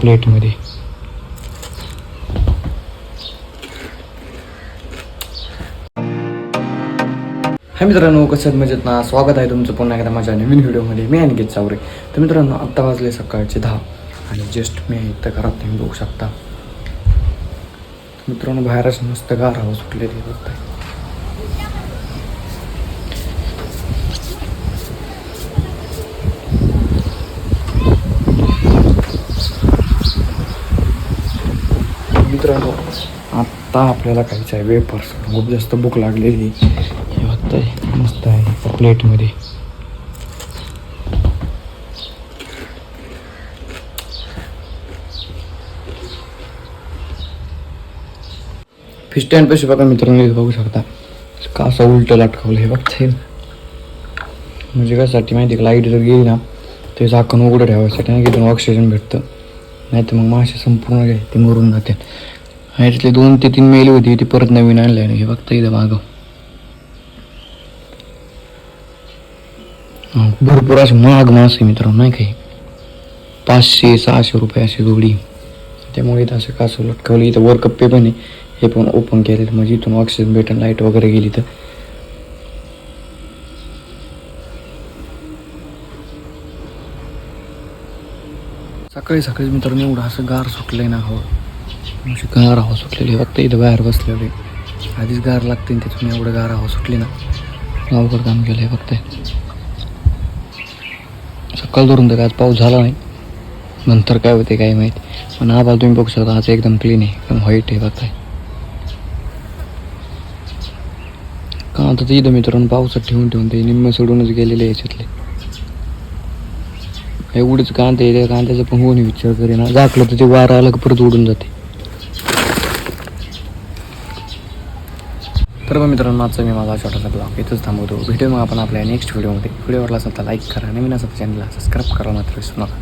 प्लेटमध्ये. हाय मित्रांनो, कसं आहेत मजेत ना? स्वागत आहे तुमचं पुन्हा एकदा माझ्या नवीन व्हिडिओमध्ये. मी अनिकेत चावरे. तर मित्रांनो, आत्ता वाजले सकाळचे 10 आणि जस्ट मी इथं घरात तुम्ही बघू शकता. मित्रांनो, बाहेरच मस्त गार हवा सुटलेली बघताय. मित्रांनो, आत्ता आपल्याला खायचं आहे वेफर्स. खूप जास्त भूक लागलेली. हे बघताय मस्त आहे एका प्लेटमध्ये. फिश स्टँड पैसे बघा मित्रांनो, हे बघू शकता का असं उलटं लटकवलं. हे बघताय म्हणजे कशासाठी माहिती का, लाईट जर गेली ना ते झाकण उघडं ठेवायसाठी, नाही की त्यातून ऑक्सिजन भेटतं. नाही तर मग मासे संपूर्ण काय ते मरून जाते. आणि तिथले 2 ते 3 मेली होती, ती परत नवीन आणली आहे. हे बघता इथं मागं भरपूर असे महाग मासे मित्रांनो, नाही काही 500-600 रुपये अशी जोडी. त्यामुळे इथं असं कासव लटकवलं. इथं वर कप्पे पण आहे, हे पण ओपन केलेलं म्हणजे इथून ऑक्सिजन भेटेल. लाईट वगैरे गेली तर सकाळी सकाळी मित्रांनो एवढं असं गार सुटलंय ना, हवं अशी गार हवा सुटलेली. फक्त इथं बाहेर बसलेलं आधीच गार लागते, त्यातून एवढं गार हवा सुटली ना, अवघड काम केलं आहे. फक्त सकाळ धरून तर आज पाऊस झाला नाही, नंतर काय होते काय माहिती. पण आभाळ तुम्ही बघू शकता, आज एकदम क्लीन आहे, एकदम व्हाईट आहे. बघताय का आता इथं मित्रांनो पावसात ठेवून ते निम्म सोडूनच गेलेले याच्यातले. एवढेच कांदे, त्या कांद्याचं पण होऊन विचार करे ना, झाकलं तर ते वारा आलं परत उडून जाते. तर मग मित्रांनो, आजचा मी माझा छोटासा ब्लॉग इथंच थांबवतो. भेटू मग आपण आपल्या नेक्स्ट व्हिडिओमध्ये. व्हिडिओ आवडला असेल तर लाईक करा, नवीन असेल तर चॅनलला सबस्क्राईब करा मात्र विसरू नका.